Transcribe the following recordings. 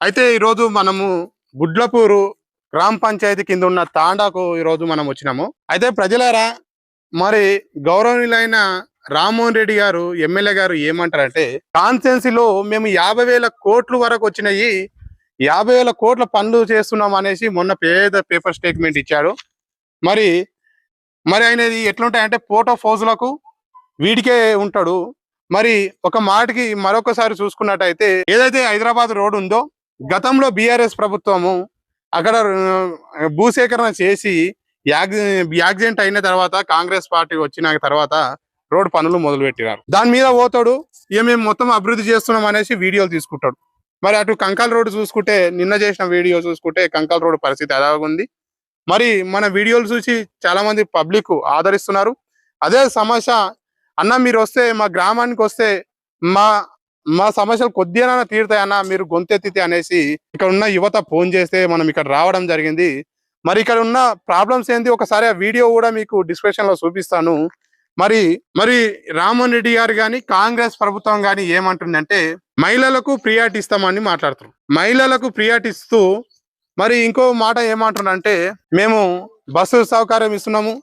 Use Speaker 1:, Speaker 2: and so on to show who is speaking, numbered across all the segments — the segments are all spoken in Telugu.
Speaker 1: అయితే ఈరోజు మనము గుడ్లపూరు గ్రామ పంచాయతీ కింద ఉన్న తాండాకు ఈరోజు మనం వచ్చినాము. అయితే ప్రజలారా, మరి గౌరవనీయులైన రామ్మోహన్ రెడ్డి గారు ఎమ్మెల్యే గారు ఏమంటారంటే, కాన్స్టిట్యున్సీలో మేము 50,000 కోట్ల వరకు వచ్చినాయి, 50,000 కోట్ల పనులు చేస్తున్నాం అనేసి మొన్న పేపర్ స్టేట్మెంట్ ఇచ్చాడు. మరి మరి ఆయనది ఎట్లుంటాయంటే పోర్ట్ ఆఫ్ హౌస్లకు వీడికే ఉంటాడు. మరి ఒక మాటకి మరొకసారి చూసుకున్నట్టయితే, ఏదైతే హైదరాబాద్ రోడ్ ఉందో గతంలో బీఆర్ఎస్ ప్రభుత్వము అక్కడ భూసేకరణ చేసి యాక్సిడెంట్ అయిన తర్వాత కాంగ్రెస్ పార్టీ వచ్చిన తర్వాత రోడ్ పనులు మొదలు పెట్టినారు. దాని మీద పోతాడు, ఇక మేము మొత్తం అభివృద్ధి చేస్తున్నాం అనేసి వీడియోలు తీసుకుంటాడు. మరి అటు కంకాల్ రోడ్ చూసుకుంటే, నిన్న చేసిన వీడియో చూసుకుంటే కంకాల్ రోడ్ పరిస్థితి ఎలాగుంది. మరి మన వీడియోలు చూసి చాలా మంది పబ్లిక్ ఆదరిస్తున్నారు. అదే సమస్య, అన్న మీరు వస్తే మా గ్రామానికి వస్తే మా మా సమస్యలు కొద్దిగా తీరుతాయన్న, మీరు గొంతెత్తితే అనేసి ఇక్కడ ఉన్న యువత ఫోన్ చేస్తే మనం ఇక్కడ రావడం జరిగింది. మరి ఇక్కడ ఉన్న ప్రాబ్లమ్స్ ఏంది ఒకసారి ఆ వీడియో కూడా మీకు డిస్క్రిప్షన్ లో చూపిస్తాను. మరి మరి రామ్మోహన్ రెడ్డి గారు కానీ కాంగ్రెస్ ప్రభుత్వం కానీ ఏమంటుందంటే, మహిళలకు ప్రియారిటీ ఇస్తామని మాట్లాడుతున్నారు. మహిళలకు ప్రియారిటీ ఇస్తూ మరి ఇంకో మాట ఏమంటున్నారంటే, మేము బస్సు సౌకర్యం ఇస్తున్నాము,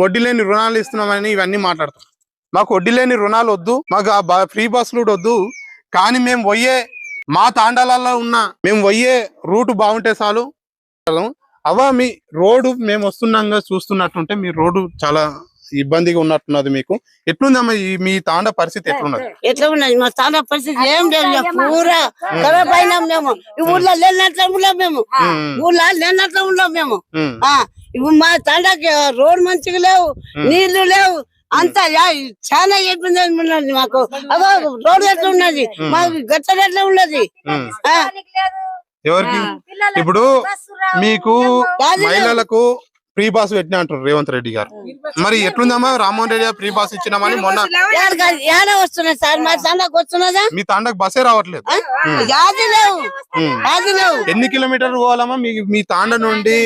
Speaker 1: వడ్డీ లేని రుణాలు ఇస్తున్నామని ఇవన్నీ మాట్లాడుతాం. మాకు వడ్డీ లేని రుణాలు వద్దు, మాకు ఆ ఫ్రీ బస్సులు వద్దు, కానీ మేము పోయే మా తాండాలలో ఉన్న మేము పోయే రూట్ బాగుంటే చాలు. మీ రోడ్డు మేము వస్తున్నాగా చూస్తున్నట్టుంటే మీ రోడ్డు చాలా ఇబ్బందిగా ఉన్నట్టున్నది. మీకు ఎట్లుందమ్మా మీ తాండ పరిస్థితి ఎట్లున్నది?
Speaker 2: ఎట్లా ఉన్నది మా తాండ పరిస్థితి? ఏం లేదు, పూరా ఖరాబ్ అయినాం మేము. ఈ ఊర్లో లేనట్లా ఉన్నాం మేము, ఊర్లో లేనట్లా ఉన్నాం మేము. ఇప్పుడు మా తాండకి రోడ్ మంచిగా లేవు, నీళ్లు లేవు, అంతా చాలా ఇబ్బంది ఉన్నది మాకు. అగో రోడ్ ఎట్లా ఉన్నది, మాకు గచ్చలు ఎట్లా ఉన్నది.
Speaker 1: ఎవరికి ఇప్పుడు మీకు మహిళలకు ఫ్రీ బాస్ పెట్టిన అంటారు రేవంత్ రెడ్డి గారు. మరి ఎట్లుందమ్మా రామ్మోహన్ రెడ్డి గారు ఫ్రీ బాస్ ఇచ్చినామని మొన్న
Speaker 2: వస్తున్నాయి సార్, మా తాండకు వస్తున్నదా?
Speaker 1: మీ తాండకు బస్సే రావట్లేదు. ఎన్ని కిలోమీటర్లు పోవాలమ్మా మీ తాండ నుండి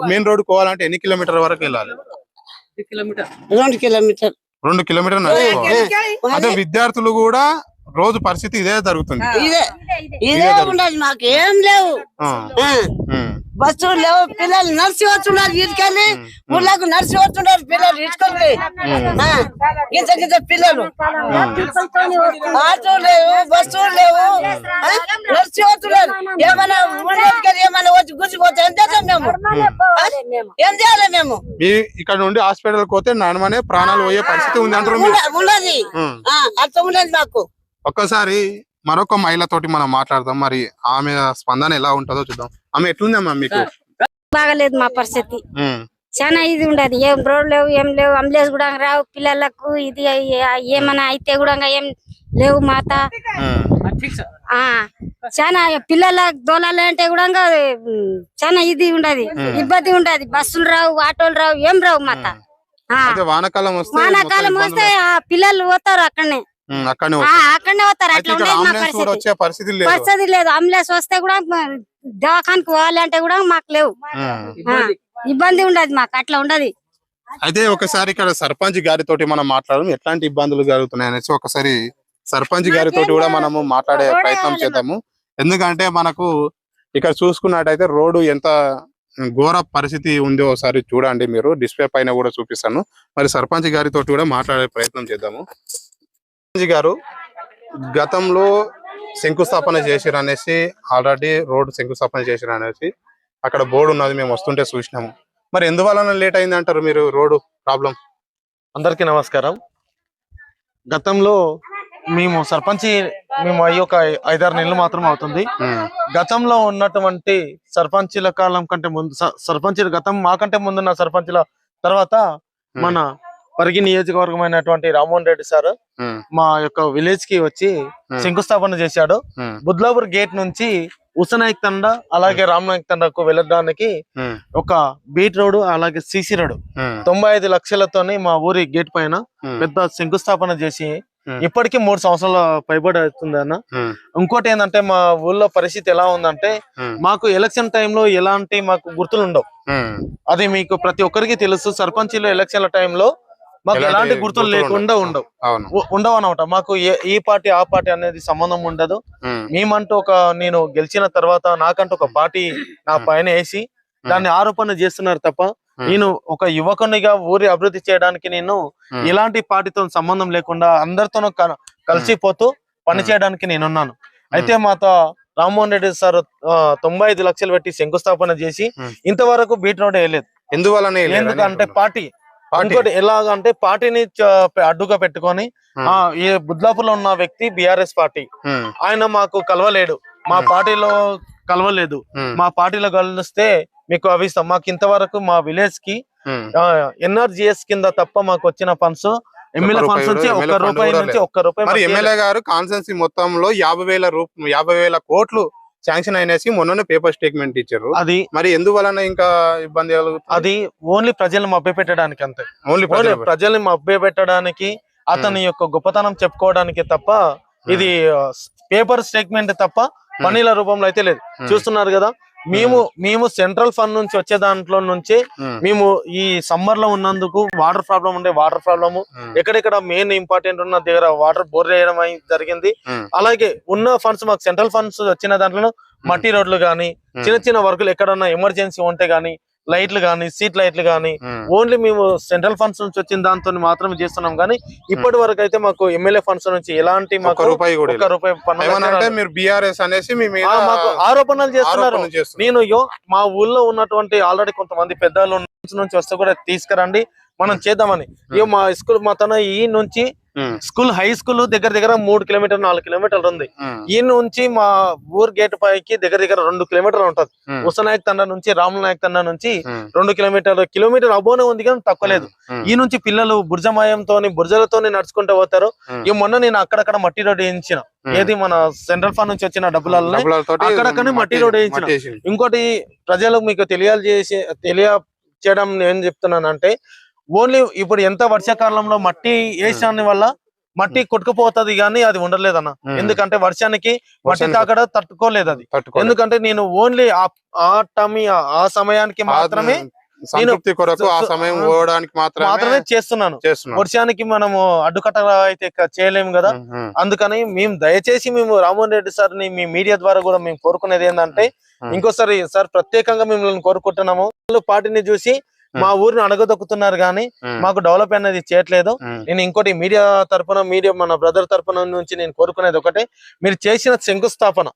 Speaker 1: మెయిన్ రోడ్ పోవాలంటే ఎన్ని కిలోమీటర్ వరకు వెళ్ళాలి?
Speaker 2: 2 కిలోమీటర్
Speaker 1: 2 కిలోమీటర్ నడుచుకోవాలి. అదే విద్యార్థులు కూడా రోజు పరిస్థితి ఇదే జరుగుతుంది.
Speaker 2: ఇదే ఉండదు, మాకు ఏం లేవు, బస్సులు లేవు, పిల్లలు నడిచి వస్తున్నారు ఇటుకెళ్ళి, ఊళ్ళకు నడిచి వస్తున్నారు పిల్లలు ఇటుకెళ్ళి, గింత గింత పిల్లలు. ఆటో లేవు, బస్సులు లేవు, నడిచి వస్తున్నారు. ఏమైనా ఊళ్ళకి ఏమైనా వచ్చి గుర్చిపోతే ఏం చేద్దాం మేము? ఏం చేయాలి మేము?
Speaker 1: ఇక్కడ నుండి హాస్పిటల్ పోతే నాన్నమనే ప్రాణాలు పోయే పరిస్థితి ఉంది అంటారు.
Speaker 2: ఉన్నది, అర్థం ఉన్నది మాకు.
Speaker 1: ఒక్కసారి మరొక మహిళతోటి మనం మాట్లాడదాం, మరి ఆమె స్పందన ఎలా ఉంటుందో చూద్దాం. ఆమె ఎట్లుందమ్మా మీకు?
Speaker 3: బాగలేదు మా పరిస్థితి, చాలా ఇది ఉండదు. ఏం రోడ్ లేవు, ఏం లేవు, అంబులెన్స్ కూడా రావు, పిల్లలకు ఇది ఏమన్నా అయితే కూడా ఏం లేవు మాత. చాలా పిల్లల దోలాలు అంటే కూడా చాలా ఇది ఉండదు, ఇబ్బంది ఉండదు. బస్సులు రావు, ఆటోలు రావు, ఏం రావు మాత.
Speaker 1: వానాకాలం
Speaker 3: వస్తే ఆ పిల్లలు పోతారు అక్కడనే పోతారు. అట్లా ఉండేది మా పరిస్థితి లేదు. అంబులెన్స్ వస్తే కూడా దవాఖానకు పోవాలంటే కూడా మాకు లేవు, ఇబ్బంది ఉండదు మాకు, అట్లా ఉండదు.
Speaker 1: అయితే ఒకసారి ఇక్కడ సర్పంచ్ గారితో మనం మాట్లాడడం, ఎట్లాంటి ఇబ్బందులు జరుగుతున్నాయి అనేసి ఒకసారి సర్పంచ్ గారితో కూడా మనము మాట్లాడే ప్రయత్నం చేద్దాము. ఎందుకంటే మనకు ఇక్కడ చూసుకున్నట్టయితే రోడ్డు ఎంత ఘోర పరిస్థితి ఉందో ఒకసారి చూడండి, మీరు డిస్ప్లే పైన కూడా చూపిస్తాను. మరి సర్పంచ్ గారితో కూడా మాట్లాడే ప్రయత్నం చేద్దాము. గారు గతంలో శంకుస్థాపన చేసిరు అనేసి, ఆల్రెడీ రోడ్ శంకుస్థాపన చేసిరు అనేసి అక్కడ బోర్డు ఉన్నది, మేము వస్తుంటే చూసినాము. మరి ఎందువలన లేట్ అయింది అంటారు మీరు రోడ్డు ప్రాబ్లం?
Speaker 4: అందరికీ నమస్కారం. గతంలో మేము అయ్యి ఒక 5-6 నెలలు మాత్రం అవుతుంది. గతంలో ఉన్నటువంటి సర్పంచుల కాలం కంటే ముందు, సర్పంచుల గతం మాకంటే ముందున్న సర్పంచుల తర్వాత మన పరిగి నియోజకవర్గమైనటువంటి రామ్మోహన్ రెడ్డి సార్ మా యొక్క విలేజ్ కి వచ్చి శంకుస్థాపన చేశాడు. బుద్లాపూర్ గేట్ నుంచి ఉసనాయక్ తండ అలాగే రామనాయక్ తండకు వెళ్ళడానికి ఒక బీట్ రోడ్ అలాగే సిసి రోడ్ 95 లక్షలతోని మా ఊరి గేట్ పైన పెద్ద శంకుస్థాపన చేసి ఇప్పటికీ 3 సంవత్సరాల పైబడి అవుతుంది అన్న. ఇంకోటి ఏంటంటే మా ఊళ్ళో పరిస్థితి ఎలా ఉందంటే, మాకు ఎలక్షన్ టైంలో ఎలాంటి మాకు గుర్తులు ఉండవు. అది మీకు ప్రతి ఒక్కరికి తెలుసు. సర్పంచ్లో ఎలక్షన్ల టైంలో మాకు
Speaker 1: ఎలాంటి
Speaker 4: ఎలాంటి గుర్తులు లేకుండా ఉండవు
Speaker 1: అవును
Speaker 4: ఉండవు అనమాట. మాకు ఈ పార్టీ ఆ పార్టీ అనేది సంబంధం ఉండదు. మేమంటూ నేను గెలిచిన తర్వాత నాకంటూ ఒక పార్టీ నా పైన వేసి దాన్ని ఆరోపణ చేస్తున్నారు తప్ప నేను ఒక యువకునిగా ఊరి అభివృద్ధి చేయడానికి నేను ఎలాంటి పార్టీతో సంబంధం లేకుండా అందరితోనూ కలిసిపోతూ పనిచేయడానికి నేనున్నాను. అయితే మాతో రామ్మోహన్ రెడ్డి సార్ 95 లక్షలు పెట్టి శంకుస్థాపన చేసి ఇంతవరకు బీట్ రోడ్ వేయలేదు. ఎందుకంటే పార్టీ ఇంకోటి ఎలాగంటే పార్టీని అడ్డుగా పెట్టుకొని ఈ బుద్లాపూర్ లో ఉన్న వ్యక్తి బిఆర్ఎస్ పార్టీ ఆయన మాకు కలవలేడు, మా పార్టీలో కలవలేదు. మా పార్టీలో కలిస్తే మీకు అవి ఇస్తాం. మాకు ఇంతవరకు మా విలేజ్ కి NRGS కింద తప్ప మాకు వచ్చిన ఫండ్స్ ఎమ్మెల్యే ఫండ్స్ నుంచి ఒక్క రూపాయి
Speaker 1: ఎమ్మెల్యే గారు కాన్స్టెన్సీ మొత్తంలో 50,000 కోట్లు శాంక్షన్ అయినేసి మొన్న పేపర్ స్టేట్మెంట్ ఇచ్చారు.
Speaker 4: అది
Speaker 1: మరి ఎందువలన ఇంకా ఇబ్బంది కలుగుతుంది?
Speaker 4: అది ఓన్లీ ప్రజల్ని మభ్య పెట్టడానికి అంతే.
Speaker 1: ఓన్లీ
Speaker 4: ప్రజల్ని మభ్య పెట్టడానికి అతని యొక్క గొప్పతనం చెప్పుకోవడానికి తప్ప ఇది పేపర్ స్టేట్మెంట్ తప్ప పనీల రూపంలో అయితే లేదు. చూస్తున్నారు కదా, మేము సెంట్రల్ ఫండ్ నుంచి వచ్చే దాంట్లో నుంచి మేము ఈ సమ్మర్ లో ఉన్నందుకు వాటర్ ప్రాబ్లం ఉండే వాటర్ ప్రాబ్లము ఎక్కడెక్కడ మెయిన్ ఇంపార్టెంట్ ఉన్న దగ్గర వాటర్ బోర్ చేయడం జరిగింది. అలాగే ఉన్న ఫండ్స్ మాకు సెంట్రల్ ఫండ్స్ వచ్చిన దాంట్లో మట్టి రోడ్లు గానీ చిన్న చిన్న వర్కులు ఎక్కడన్నా ఎమర్జెన్సీ ఉంటే గానీ లైట్లు గానీ స్ట్రీట్ లైట్లు గానీ ఓన్లీ మేము సెంట్రల్ ఫండ్స్ నుంచి వచ్చిన దాంతో మాత్రమే చేస్తున్నాం. కానీ ఇప్పటి వరకు అయితే మాకు ఎమ్మెల్యే ఫండ్స్ నుంచి ఎలాంటి మాకు రూపాయి
Speaker 1: మీరు బీఆర్ఎస్ అనేసి
Speaker 4: మాకు ఆరోపణలు చేస్తున్నారు. నేను మా ఊళ్ళో ఉన్నటువంటి ఆల్రెడీ కొంతమంది పెద్దలు నుంచి వస్తే కూడా తీసుకురండి మనం చేద్దామని మా స్కూల్ మా తన ఈ నుంచి స్కూల్ హై స్కూల్ దగ్గర 3 కిలోమీటర్ 4 కిలోమీటర్లు ఉంది. ఈ నుంచి మా ఊరు గేట్ పైకి దగ్గర 2 కిలోమీటర్లు ఉంటది. ఉసనాయక్ తండా నుంచి రాముల నాయక్ తండా నుంచి 2 కిలోమీటర్ అబోనే ఉంది కానీ తక్కువ లేదు. ఈ నుంచి పిల్లలు బుర్జలతో నడుచుకుంటూ పోతారు. ఈ మొన్న నేను అక్కడక్కడ మట్టి రోడ్ వేయించిన, ఏది మన సెంట్రల్ ఫండ్ నుంచి వచ్చిన డబ్బులలో అక్కడక్కడ మట్టి రోడ్ వేయించిన. ఇంకోటి ప్రజలకు మీకు తెలియచేయడం నేను చెప్తున్నానంటే ఓన్లీ ఇప్పుడు ఎంత వర్షాకాలంలో మట్టి వేసాన్ని వల్ల మట్టి కొట్టుకుపోతుంది కానీ అది ఉండలేదన్న. ఎందుకంటే వర్షానికి మట్టి తాకడ తట్టుకోలేదు అది. ఎందుకంటే నేను ఓన్లీ ఆ సమయానికి మాత్రమే మాత్రమే చేస్తున్నాను. వర్షానికి మనము అడ్డుకట్ట అయితే చేయలేము కదా. అందుకని దయచేసి రామ్మోహన్ రెడ్డి సార్ ని మీ మీడియా ద్వారా కూడా మేము కోరుకునేది ఏంటంటే ఇంకోసారి సార్ ప్రత్యేకంగా మిమ్మల్ని కోరుకుంటున్నాము. పార్టీని చూసి మా ఊరిని అడగదొక్కుతున్నారు కానీ మాకు డెవలప్ అనేది చేయట్లేదు. నేను ఇంకోటి మీడియా మన బ్రదర్ తరపున నుంచి నేను కోరుకునేది ఒకటే, మీరు చేసిన శంకుస్థాపన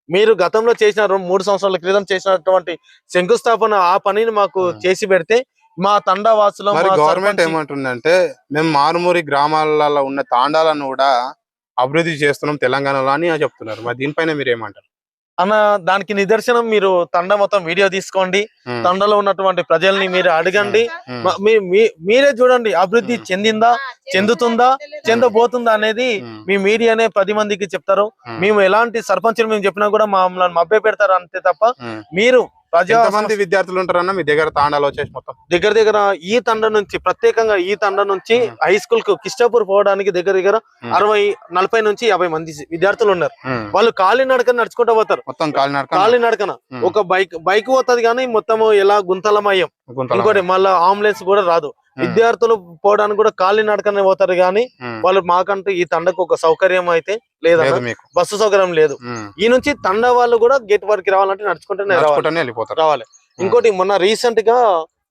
Speaker 4: మీరు గతంలో చేసిన 3 సంవత్సరాల క్రితం చేసినటువంటి శంకుస్థాపన ఆ పనిని మాకు చేసి పెడితే మా తండా వాసులు
Speaker 1: గవర్నమెంట్ ఏమంటుందంటే మేము మారుమూరి గ్రామాలలో ఉన్న తాండాలను కూడా అభివృద్ధి చేస్తున్నాం తెలంగాణలో అని చెప్తున్నారు. మరి దీనిపైన మీరు ఏమంటారు
Speaker 4: అన్న? దానికి నిదర్శనం మీరు తండ మొత్తం వీడియో తీసుకోండి, తండలో ఉన్నటువంటి ప్రజల్ని మీరు అడగండి, మీరే చూడండి అభివృద్ధి చెందుతుందా చెందబోతుందా అనేది మీ మీడియానే 10 మందికి చెప్తారు. మేము ఎలాంటి సర్పంచులు మేము చెప్పినా కూడా మమ్మల్ని మభ్య పెడతారు అంతే తప్ప మీరు
Speaker 1: మంది విద్యార్థులు ఉంటారన్న మీ దగ్గర తాండాలు వచ్చేసి మొత్తం
Speaker 4: దగ్గర ఈ తండ నుంచి ప్రత్యేకంగా ఈ తండ నుంచి హై స్కూల్ కు కిష్టాపూర్ పోవడానికి దగ్గర 40 నుంచి 50 మంది విద్యార్థులు ఉన్నారు. వాళ్ళు కాలినడకన నడుచుకుంటూ పోతారు.
Speaker 1: మొత్తం
Speaker 4: కాలినడకన ఒక బైక్ పోతుంది కానీ మొత్తం ఎలా గుంతలమయ్యం. ఇంకోటి మళ్ళీ అంబులెన్స్ కూడా రాదు. విద్యార్థులు పోవడానికి కూడా కాలినడకనే పోతారు కానీ వాళ్ళు మాకంటూ ఈ తండకు ఒక సౌకర్యం అయితే లేదా, బస్సు సౌకర్యం లేదు. ఈ నుంచి తండ వాళ్ళు కూడా గేట్ వరకు రావాలంటే నడుచుకుంటూనే రావాలి. ఇంకోటి మొన్న రీసెంట్ గా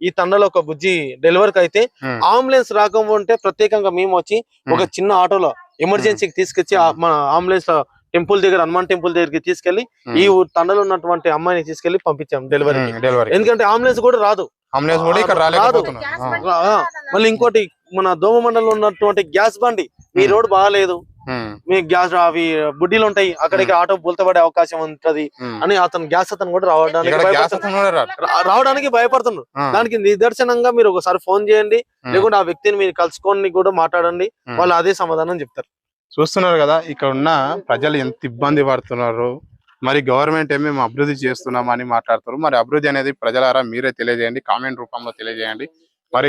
Speaker 4: ఈ తండలో ఒక బుజ్జి డెలివరీకి అయితే అంబులెన్స్ రాకపోతే ప్రత్యేకంగా మేము వచ్చి ఒక చిన్న ఆటోలో ఎమర్జెన్సీకి తీసుకొచ్చి మన అంబులెన్స్ టెంపుల్ దగ్గర హనుమాన్ టెంపుల్ దగ్గరికి తీసుకెళ్లి ఈ తండలో ఉన్నటువంటి అమ్మాయిని తీసుకెళ్లి పంపించాం డెలివరీకి. ఎందుకంటే అంబులెన్స్ కూడా రాదు. మళ్ళీ ఇంకోటి మన దోమ మండలంలో ఉన్నటువంటి గ్యాస్ బండి ఈ రోడ్ బాగాలేదు, మీ గ్యాస్ అవి బుడ్డీలు ఉంటాయి అక్కడికి ఆటో బుల్తపడే అవకాశం ఉంటది అని గ్యాస్ అతను కూడా రావడానికి భయపడుతున్నారు. దానికి నిదర్శనంగా మీరు ఒకసారి ఫోన్ చేయండి, లేకుంటే ఆ వ్యక్తిని మీరు కలుసుకొని కూడా మాట్లాడండి, వాళ్ళు అదే సమాధానం చెప్తారు.
Speaker 1: చూస్తున్నారు కదా ఇక్కడ ఉన్న ప్రజలు ఎంత ఇబ్బంది పడుతున్నారు. మరి గవర్నమెంట్ మేము అభివృద్ధి చేస్తున్నామని మాట్లాడుతారు. మరి అభివృద్ధి అనేది ప్రజలారా మీరే తెలియజేయండి, కామెంట్ రూపంలో తెలియజేయండి. మరి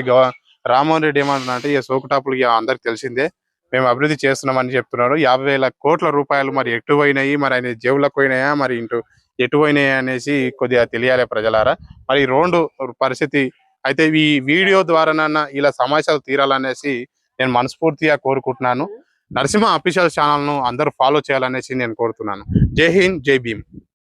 Speaker 1: రామ్మోహన్ రెడ్డి ఏమంటున్నారంటే ఈ సోకుటాపులకి అందరికి తెలిసిందే మేము అభివృద్ధి చేస్తున్నామని చెప్తున్నారు. 50,000 కోట్ల రూపాయలు మరి ఎటు పోయినాయి, మరి ఆయన జేబులకు పోయినాయా, మరి ఇంటూ ఎటు పోయినాయి అనేసి కొద్దిగా తెలియాలి ప్రజలారా. మరి రోడ్డు పరిస్థితి అయితే ఈ వీడియో ద్వారానన్నా ఇలా సమస్యలు తీరాలనేసి నేను మనస్ఫూర్తిగా కోరుకుంటున్నాను. నరసింహ అఫీషియల్ ఛానల్ ను అందరూ ఫాలో చేయాలనేసి నేను కోరుతున్నాను. జై హింద్, జై భీమ్.